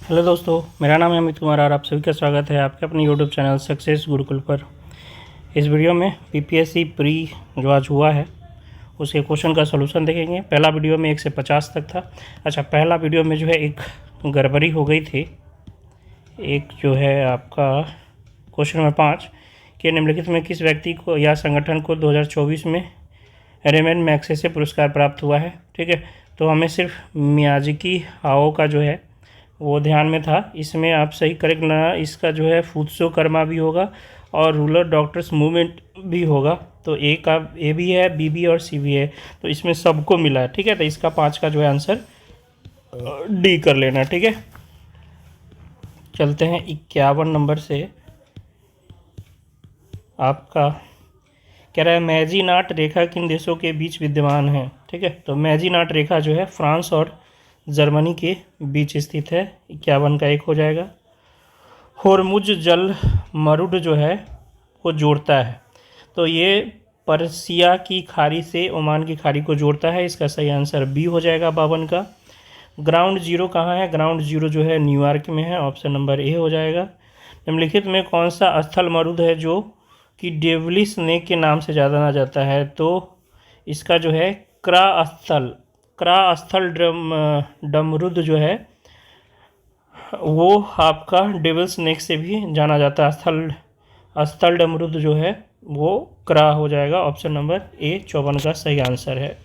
Hello दोस्तों, मेरा नाम है अमित कुमार और आप सभी का स्वागत है आपके अपने यूट्यूब चैनल सक्सेस गुरुकुल पर। इस वीडियो में पीपीएससी प्री जो आज हुआ है उसके क्वेश्चन का सलूशन देखेंगे। पहला वीडियो में 1 से 50 तक था। अच्छा, पहला वीडियो में जो है एक गड़बड़ी हो गई थी। एक जो है आपका क्वेश्चन नंबर 5 कि निम्नलिखित में किस व्यक्ति को या संगठन को 2024 में रेमन मैग्सेसे पुरस्कार प्राप्त हुआ है। ठीक है, तो हमें सिर्फ मियाज़की आओ का जो है वो ध्यान में था। इसमें आप सही करेक्ट ना, इसका जो है फुत्सो कर्मा भी होगा और रूरल डॉक्टर्स मूवमेंट भी होगा। तो ए का ए भी है, बी भी और सी भी है, तो इसमें सबको मिला है। ठीक है, तो इसका 5 का जो है आंसर डी कर लेना। ठीक है, चलते हैं 51 नंबर से। आपका कह रहा है मैजीनाट रेखा किन देशों के बीच विद्यमान है। ठीक है, तो मैजीनाट रेखा जो है फ्रांस और जर्मनी के बीच स्थित है। 51 का 1 हो जाएगा। होर्मुज जल मरुड जो है वो जोड़ता है, तो ये पर्सिया की खाड़ी से ओमान की खाड़ी को जोड़ता है। इसका सही आंसर बी हो जाएगा 52 का। ग्राउंड जीरो कहाँ है? ग्राउंड जीरो जो है न्यूयॉर्क में है। ऑप्शन नंबर ए हो जाएगा। निम्नलिखित में कौन सा स्थल मरुद है जो कि डेवली स्नेक के नाम से जाना जाता है? तो इसका जो है क्रा स्थल डमरुद जो है वो आपका डेविल स्नेक से भी जाना जाता है। स्थल डमरुद जो है वो क्रा हो जाएगा। ऑप्शन नंबर ए 54 का सही आंसर है।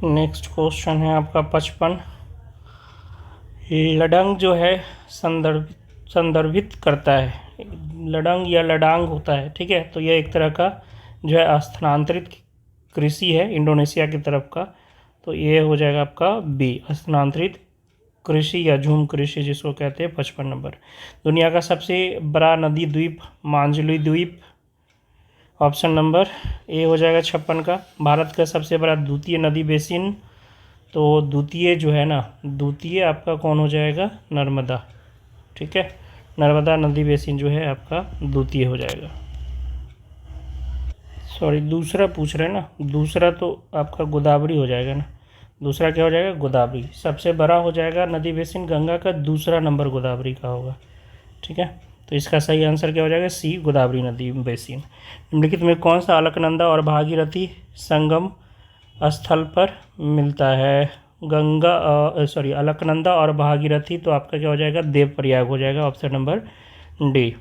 नेक्स्ट क्वेश्चन है आपका 55। लडंग जो है संदर्भित करता है। लडंग या लडांग होता है। ठीक है, तो यह एक तरह का जो है स्थानांतरित कृषि है इंडोनेशिया की तरफ का। तो ये हो जाएगा आपका बी, स्थानांतरित कृषि या झूम कृषि जिसको कहते हैं। 55 नंबर। दुनिया का सबसे बड़ा नदी द्वीप मांजुली द्वीप। ऑप्शन नंबर ए हो जाएगा 56 का। भारत का सबसे बड़ा द्वितीय नदी बेसिन, तो द्वितीय जो है ना, द्वितीय आपका कौन हो जाएगा? नर्मदा। ठीक है, नर्मदा नदी बेसिन जो है आपका द्वितीय हो जाएगा। सॉरी, दूसरा पूछ रहे हैं ना, दूसरा तो आपका गोदावरी हो जाएगा ना। दूसरा क्या हो जाएगा? गोदावरी। सबसे बड़ा हो जाएगा नदी बेसिन गंगा का, दूसरा नंबर गोदावरी का होगा। ठीक है, तो इसका सही आंसर क्या हो जाएगा? सी, गोदावरी नदी बेसिन। निम्नलिखित में कौन सा अलकनंदा और भागीरथी संगम स्थल पर मिलता है? अलकनंदा और भागीरथी, तो आपका क्या हो जाएगा? देवप्रयाग हो जाएगा। Option number D.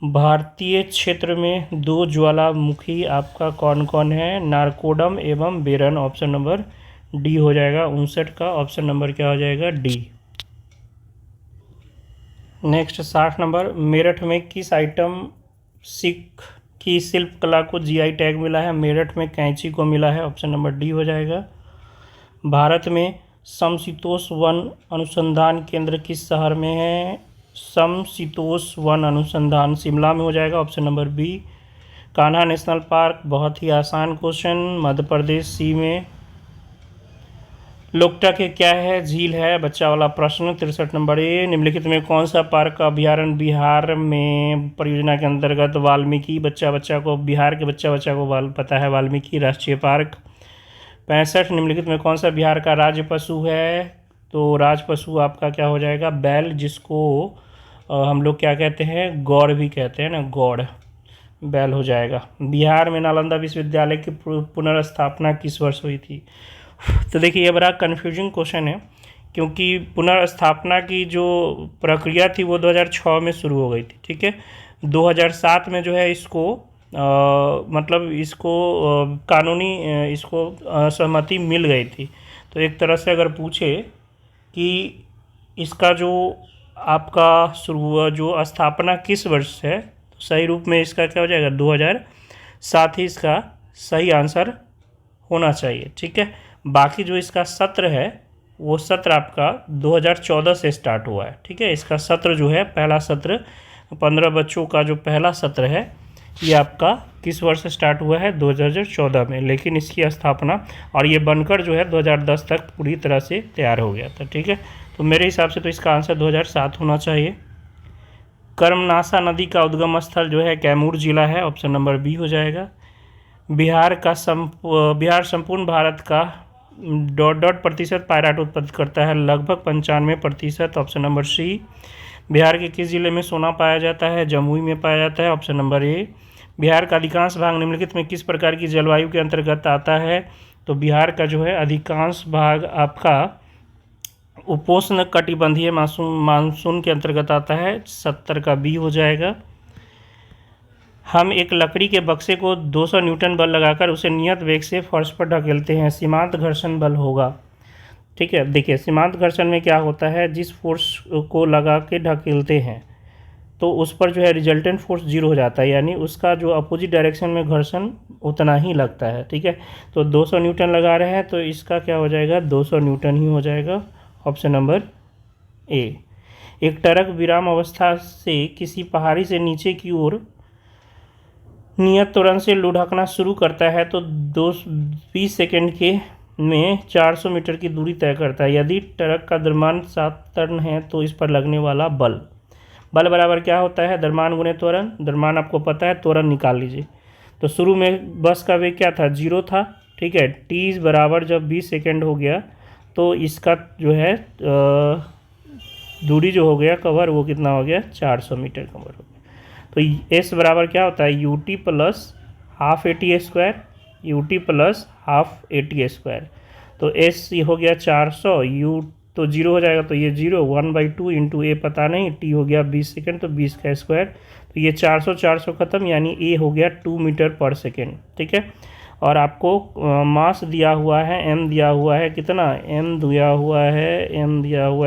भारतीय क्षेत्र में 2 ज्वालामुखी आपका कौन कौन है? नारकोडम एवं बेरन। ऑप्शन नंबर डी हो जाएगा 59 का। ऑप्शन नंबर क्या हो जाएगा? डी। Next 60 number. मेरठ में किस आइटम सिख की शिल्प कला को जीआई टैग मिला है? मेरठ में कैंची को मिला है। ऑप्शन नंबर डी हो जाएगा। भारत में समशीतोष्ण वन अनुसंधान केंद्र किस शहर में है? समशीतोष्ण वन अनुसंधान शिमला में हो जाएगा। Option number B. Kanha national park, बहुत ही आसान क्वेश्चन, मध्य प्रदेश, सी में। लोकटा के क्या है? झील है, बच्चा वाला प्रश्न। 63 नंबर ए। निम्नलिखित में कौन सा पार्क का अभ्यारण्य बिहार में परियोजना के अंतर्गत वाल्मीकि बच्चा को, बिहार के बच्चा को पता है वाल्मीकि राष्ट्रीय पार्क। 65। निम्नलिखित में कौन सा बिहार का राज्य पशु है? तो राज पशु आपका क्या हो जाएगा? बैल, जिसको हम लोग क्या कहते हैं? गौड़ भी कहते हैं ना, गौड़, बैल हो जाएगा। बिहार में नालंदा विश्वविद्यालय की पुनर्स्थापना किस वर्ष हुई थी? तो देखिए, ये बड़ा कन्फ्यूजिंग क्वेश्चन है, क्योंकि पुनर्स्थापना की जो प्रक्रिया थी वो 2006 में शुरू हो गई थी। ठीक है, 2007 में जो है इसको कानूनी इसको सहमति मिल गई थी। तो एक तरह से अगर पूछे कि इसका जो आपका शुरू जो स्थापना किस वर्ष है, तो सही रूप में इसका क्या हो जाएगा? 2007 ही इसका सही आंसर होना चाहिए। ठीक है, बाकी जो इसका सत्र है वो सत्र आपका 2014 से स्टार्ट हुआ है। ठीक है, इसका सत्र जो है, पहला सत्र 15 बच्चों का जो पहला सत्र है ये आपका किस वर्ष से स्टार्ट हुआ है? 2014 में। लेकिन इसकी स्थापना और ये बनकर जो है 2010 तक पूरी तरह से तैयार हो गया था। ठीक है, तो मेरे हिसाब से तो इसका आंसर 2007 होना चाहिए। कर्मनाशा नदी का उद्गम स्थल जो है कैमूर जिला है। ऑप्शन नंबर बी हो जाएगा। बिहार संपूर्ण भारत का डॉट डॉट प्रतिशत पायराइट उत्पत्ति करता है? लगभग 95%। ऑप्शन नंबर सी। बिहार के किस जिले में सोना पाया जाता है? जमुई में पाया जाता है। Option number A. बिहार का अधिकांश भाग निम्नलिखित में किस प्रकार की जलवायु के अंतर्गत आता है? तो बिहार का जो है अधिकांश भाग आपका उपोष्ण कटिबंधीय मानसून के अंतर्गत आता है। 70 का बी हो जाएगा। हम एक लकड़ी के बक्से को 200 न्यूटन बल लगाकर उसे नियत वेग से फर्श पर ढकेलते हैं, सीमांत घर्षण बल होगा। ठीक है, देखिए सीमांत घर्षण में क्या होता है, जिस फोर्स को लगा के ढकेलते हैं तो उस पर जो है रिजल्टेंट फोर्स 0 हो जाता है, यानी उसका जो अपोजिट डायरेक्शन में घर्षण उतना ही लगता है। ठीक है, तो 200 न्यूटन लगा रहे हैं तो इसका क्या हो जाएगा, 200 न्यूटन ही हो जाएगा। Option number A. एक ट्रक विराम अवस्था से किसी पहाड़ी से नीचे की ओर नियत त्वरण से लुढ़कना शुरू करता है तो 20 सेकेंड के में 400 मीटर की दूरी तय करता है। यदि ट्रक का द्रव्यमान 7 टन है तो इस पर लगने वाला बल बराबर क्या होता है, द्रव्यमान गुणे त्वरण। द्रव्यमान आपको पता है, त्वरण निकाल लीजिए। तो शुरू में बस का वेग क्या था, 0 था। ठीक है, टी बराबर जब 20 सेकेंड हो गया तो इसका जो है दूरी जो हो गया कवर, वो कितना हो गया, 400 मीटर कवर हो गया। तो एस बराबर क्या होता है, U T plus half AT² UT plus half AT²। तो एस हो गया 400, यू तो 0 हो जाएगा, तो ये 0, 1/2 इंटू ए पता नहीं, टी हो गया 20 सेकेंड तो 20 का स्क्वायर, तो ये 400 खत्म, यानी ए हो गया 2 मीटर पर सेकेंड। ठीक है, और आपको मास दिया हुआ है, एम दिया हुआ है, कितना एम दिया हुआ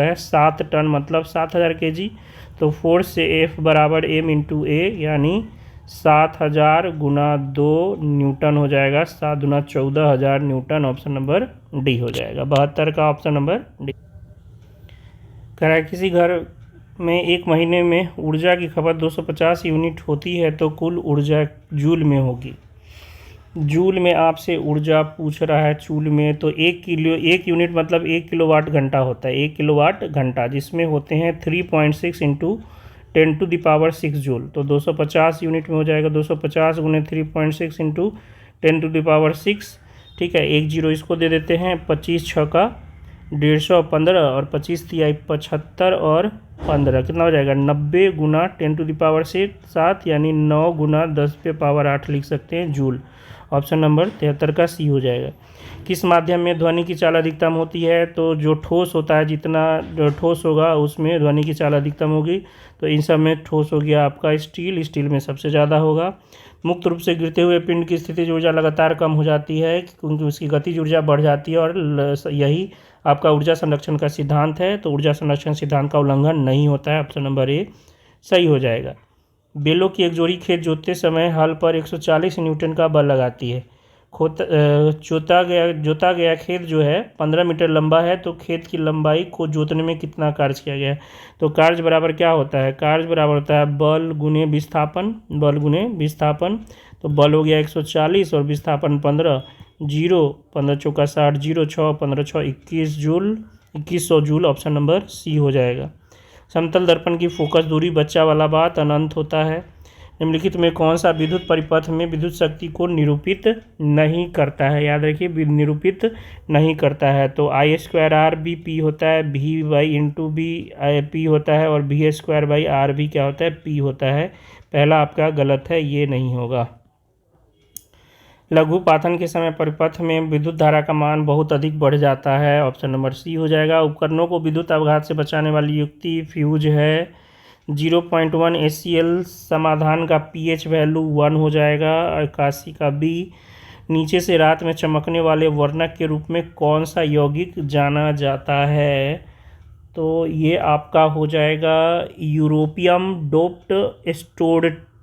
है 7 टन, मतलब 7000 kg। तो फोर्स से एफ बराबर एम इंटू ए, यानी 7000 गुना 2 न्यूटन हो जाएगा। 7 गुना 14000 न्यूटन। ऑप्शन नंबर डी हो जाएगा। 72 का ऑप्शन नंबर डी। कह रहा है किसी घर में एक महीने में ऊर्जा की खपत 250 यूनिट होती है तो कुल ऊर्जा जूल में होगी। जूल में आपसे ऊर्जा पूछ रहा है, जूल में तो 1 यूनिट मतलब 1 किलोवाट घंटा होता है। 1 किलोवाट घंटा जिसमें होते हैं 3.6 इंटू 10⁶ जूल। तो 250 यूनिट में हो जाएगा 250 गुने 3.6 इंटू 10⁶। ठीक है, 1 0 इसको दे देते हैं। 25 6 का 150, और 25 तिहाई 75 और 15 कितना हो जाएगा, 90 गुना 10⁻⁷, यानी 9 गुना 10⁻8 लिख सकते हैं जूल। ऑप्शन नंबर 73 का सी हो जाएगा। किस माध्यम में ध्वनि की चाल अधिकतम होती है? तो जो ठोस होता है, जितना जो ठोस होगा उसमें ध्वनि की चाल अधिकतम होगी। तो इन सब में ठोस हो गया आपका स्टील में सबसे ज़्यादा होगा। मुक्त रूप से गिरते हुए पिंड की स्थितिज ऊर्जा लगातार कम हो जाती है क्योंकि उसकी गतिज ऊर्जा बढ़ जाती है, और यही आपका ऊर्जा संरक्षण का सिद्धांत है। तो ऊर्जा संरक्षण सिद्धांत का उल्लंघन नहीं होता है। ऑप्शन नंबर ए सही हो जाएगा। बेलों की एक जोड़ी खेत जोतते समय हल पर 140 न्यूटन का बल लगाती है। जोता गया खेत जो है 15 मीटर लंबा है, तो खेत की लंबाई को जोतने में कितना कार्य किया गया है? तो कार्य बराबर क्या होता है, कार्य बराबर होता है बल गुने विस्थापन। तो बल हो गया 140 और विस्थापन 15, 0 15 चौका 60, 0 6 15 6 21 joule, 2100 joule. Option number C हो जाएगा। समतल दर्पण की फोकस दूरी बच्चा वाला बात अनंत होता है। निम्नलिखित में कौन सा विद्युत परिपथ में विद्युत शक्ति को निरूपित नहीं करता है? याद रखिए, निरूपित नहीं करता है। तो I² भी P होता है, V/B P होता है, और V² भी क्या होता है, P होता है। पहला आपका गलत है, ये नहीं होगा। लघु पाथन के समय परिपथ में विद्युत धारा का मान बहुत अधिक बढ़ जाता है। ऑप्शन नंबर सी हो जाएगा। उपकरणों को विद्युत अपघात से बचाने वाली युक्ति फ्यूज है। 0.1 ACL समाधान का pH वैल्यू 1 हो जाएगा। 81 का बी। नीचे से रात में चमकने वाले वर्णक के रूप में कौन सा यौगिक जाना जाता है? तो ये आपका हो जाएगा europium doped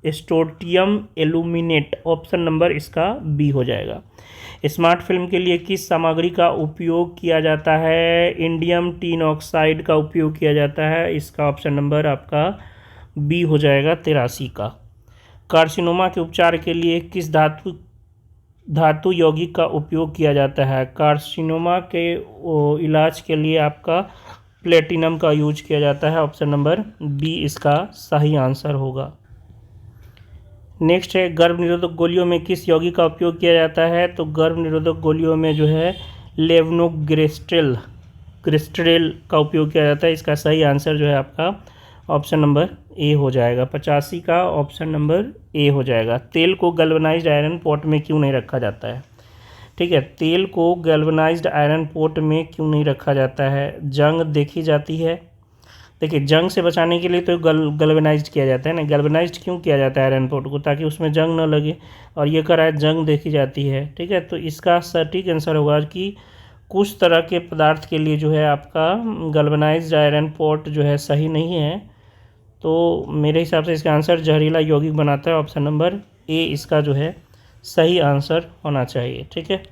strontium aluminate. Option number इसका बी हो जाएगा। स्मार्ट फिल्म के लिए किस सामग्री का उपयोग किया जाता है? इंडियम टिन ऑक्साइड का उपयोग किया जाता है। इसका ऑप्शन नंबर आपका बी हो जाएगा 83 का। कार्सिनोमा के उपचार के लिए किस धातु यौगिक का उपयोग किया जाता है? कार्सिनोमा के इलाज के लिए आपका प्लेटिनम का यूज किया जाता है। ऑप्शन नंबर बी इसका सही आंसर होगा। नेक्स्ट है गर्भ निरोधक गोलियों में किस यौगिक का उपयोग किया जाता है? तो गर्भ निरोधक गोलियों में जो है लेवनोग्रेस्ट्रेल क्रिस्टल का उपयोग किया जाता है। इसका सही आंसर जो है आपका ऑप्शन नंबर ए हो जाएगा। 85 का ऑप्शन नंबर ए हो जाएगा। तेल को गैल्वेनाइज्ड आयरन पॉट में क्यों नहीं रखा जाता है? ठीक है, तेल को गैल्वेनाइज्ड आयरन पॉट में क्यों नहीं रखा जाता है? जंग देखी जाती है। देखिए, जंग से बचाने के लिए तो गैल्वेनाइज्ड किया जाता है ना। गैल्वेनाइज्ड क्यों किया जाता है आयरन पॉट को? ताकि उसमें जंग न लगे, और ये कह रहा है जंग देखी जाती है। ठीक है, तो इसका सटीक आंसर होगा कि कुछ तरह के पदार्थ के लिए जो है आपका गैल्वेनाइज्ड आयरन पॉट जो है सही नहीं है। तो मेरे हिसाब से इसका आंसर जहरीला यौगिक बनाता है। ऑप्शन नंबर ए इसका जो है सही आंसर होना चाहिए। ठीक है,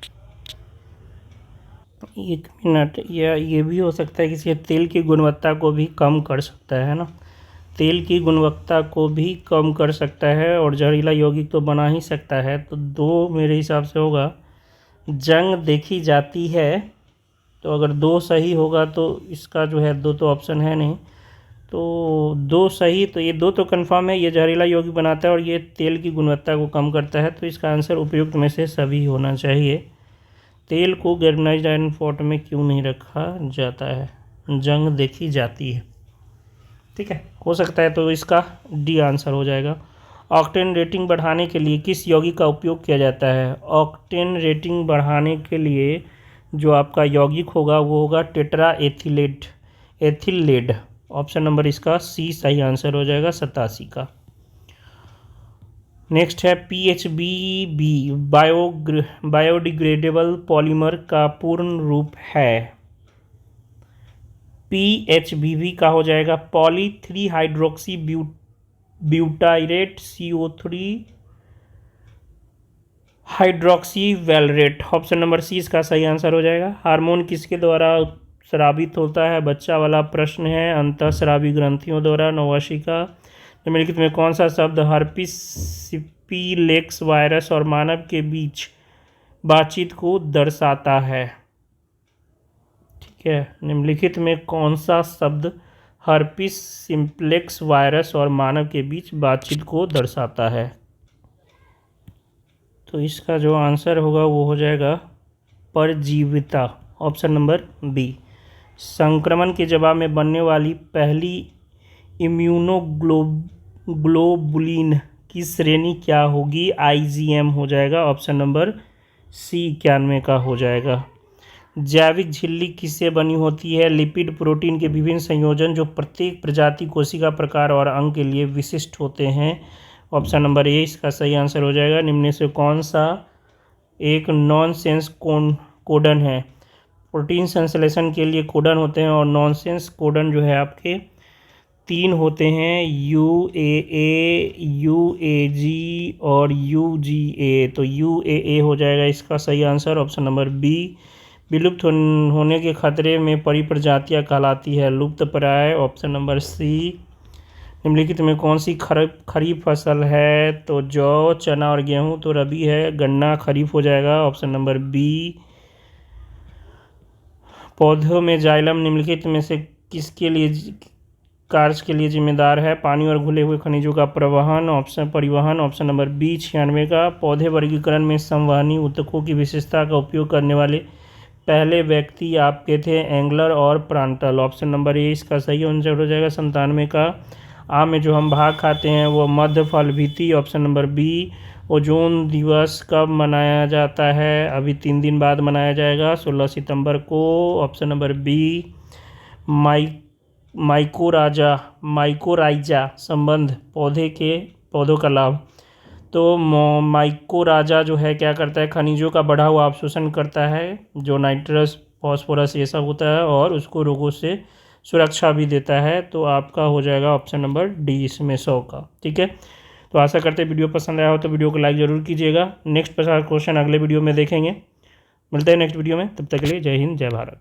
1 मिनट, या ये भी हो सकता है कि तेल की गुणवत्ता को भी कम कर सकता है ना। तेल की गुणवत्ता को भी कम कर सकता है और जहरीला यौगिक तो बना ही सकता है। तो 2 मेरे हिसाब से होगा। जंग देखी जाती है, तो अगर 2 सही होगा तो इसका जो है 2 तो ऑप्शन है नहीं, तो 2 सही, तो ये 2 तो कंफर्म है। ये जहरीला यौगिक बनाता है और ये तेल की गुणवत्ता को कम करता है। तो इसका आंसर उपयुक्त में से सभी होना चाहिए। तेल को गैल्वेनाइज्ड आयरन पॉट में क्यों नहीं रखा जाता है? जंग देखी जाती है। ठीक है, हो सकता है, तो इसका डी आंसर हो जाएगा। ऑक्टेन रेटिंग बढ़ाने के लिए किस यौगिक का उपयोग किया जाता है? ऑक्टेन रेटिंग बढ़ाने के लिए जो आपका यौगिक होगा वो होगा टेट्रा एथिलेड। ऑप्शन नंबर इसका सी सही आंसर हो जाएगा 87 का। नेक्स्ट है PHBB बायोडिग्रेडेबल पॉलीमर का पूर्ण रूप है। PHBB का हो जाएगा poly 3 hydroxy butyrate CO3 hydroxy valerate. Option number C इसका सही आंसर हो जाएगा। हार्मोन किसके द्वारा स्रावित होता है? बच्चा वाला प्रश्न है। अंतःस्रावी ग्रंथियों द्वारा। नवशिका। निम्नलिखित में कौन सा शब्द हर्पिस सिम्प्लेक्स वायरस और मानव के बीच बातचीत को दर्शाता है? ठीक है, निम्नलिखित में कौन सा शब्द हर्पिस सिम्प्लेक्स वायरस और मानव के बीच बातचीत को दर्शाता है? तो इसका जो आंसर होगा वो हो जाएगा परजीविता। Option number B. संक्रमण के जवाब में बनने वाली पहली इम्यूनोग्लोबुलिन की श्रेणी क्या होगी? IgM हो जाएगा। ऑप्शन नंबर सी 91 का हो जाएगा। जैविक झिल्ली किससे बनी होती है? लिपिड प्रोटीन के विभिन्न संयोजन जो प्रत्येक प्रजाति, कोशिका प्रकार और अंग के लिए विशिष्ट होते हैं। ऑप्शन नंबर ए इसका सही आंसर हो जाएगा। निम्न से कौन सा एक नॉनसेंस कोडन है? प्रोटीन संश्लेषण के लिए कोडन होते हैं और नॉनसेंस कोडन जो है आपके 3 होते हैं, UAA, UAG और UGA। तो UAA हो जाएगा इसका सही आंसर। Option number B. विलुप्त होने के खतरे में परिप्रजातियां कहलाती है लुप्तप्राय। Option number C. निम्नलिखित में कौन सी खरीफ फसल है? तो जौ, चना और गेहूं तो रबी है। गन्ना खरीफ हो जाएगा। Option number B. पौधों में जाइलम निम्नलिखित में से किसके लिए कार्य के लिए जिम्मेदार है? पानी और घुले हुए खनिजों का परिवहन। ऑप्शन नंबर बी 96 का। पौधे वर्गीकरण में संवहनी ऊतकों की विशेषता का उपयोग करने वाले पहले व्यक्ति आपके थे एंगलर और प्रांटल। ऑप्शन नंबर ए इसका सही आंसर हो जाएगा 97 का। आम में जो हम भाग खाते हैं वो मध्य फल भीति। Option number B. ओजोन दिवस कब मनाया जाता है? अभी 3 दिन बाद मनाया जाएगा, 16 सितंबर को। Option number B. माइकोराइजा संबंध पौधों का लाभ। तो माइकोराइजा जो है क्या करता है? खनिजों का बढ़ा हुआ अवशोषण करता है, जो नाइट्रस, फॉस्फोरस ये सब होता है, और उसको रोगों से सुरक्षा भी देता है। तो आपका हो जाएगा ऑप्शन नंबर डी इसमें 100 का। ठीक है, तो आशा करते हैं वीडियो पसंद आया हो तो वीडियो को लाइक ज़रूर कीजिएगा। नेक्स्ट 50 क्वेश्चन अगले वीडियो में देखेंगे। मिलते हैं नेक्स्ट वीडियो में, तब तक के लिए जय हिंद, जय भारत।